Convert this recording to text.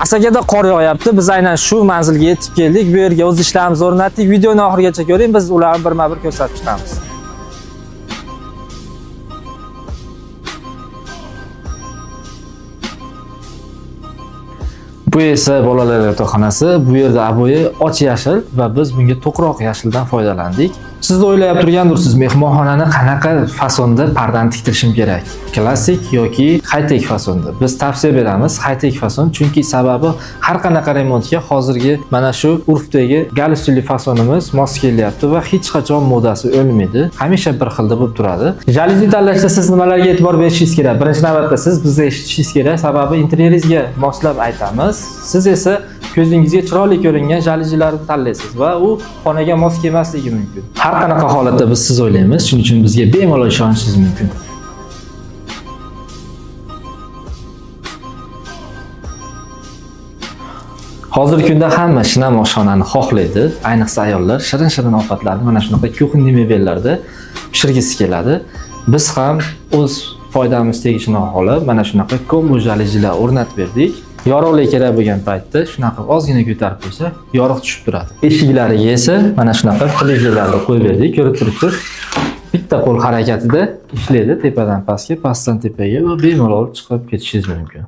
Asakada qor yog'yapti. Biz aynan shu manzilga yetib keldik. Bu yerga o'z ishlarimizni o'rnatdik. Videoni oxirigacha ko'ring, biz ularni birma-bir ko'rsatib chiqamiz. Bu esa bolalar yotoqxonasi. Bu yerda aboyi och yashil va biz bunga to'qroq yashildan foydalandik. Siz de o'ylab turgandirsiz, mehmonxonani qanaqa fasonda pardani tiktirishim kerak? Klassik yoki high-tech fasonda. Biz tavsiya beramiz high-tech fason, chunki sababi har qanaqa remontga hozirgi mana shu urfdagi galsturli fasonimiz mos kelyapti va hech qachon modasi o'lmaydi. Hamisha bir xilda bo'lib turadi. Jaluzi tanlashda siz nimalarga e'tibor berishingiz kerak? Birinchi navbatda siz bizni eshitishingiz kerak, sababi interyeringizga moslab aytamiz. Siz esa ko'zingizga chiroyli ko'ringan jaluzilarni tanlaysiz va u xonaga mos kelmasligi mumkin. Har qanaqa holatda biz siz o'ylaymiz, shuning uchun bizga bemalol ishonishingiz mumkin. Hozirgi kunda hamma shinam oshxonani xohlaydi, ayniqsa ayollar shirin-shirin ovqatlarni mana shunaqa kuxinli mebellarda pishirgisi keladi. Biz ham o'z foydamiz tegishini olib, mana shunaqa kombo jaluzilar o'rnatib berdik. Yorug'lik kerak bo'lgan paytda shunaqa ozgina ko'tarib qo'ysa, yorug' tushib turadi. Eshiklariga esa mana shunaqa plijerlarni qo'yib berdik. Ko'rib turibsiz. Bitta qo'l harakatida ishlaydi, tepadan pastga, pastdan tepaga va bemalol chiqib ketishingiz mumkin.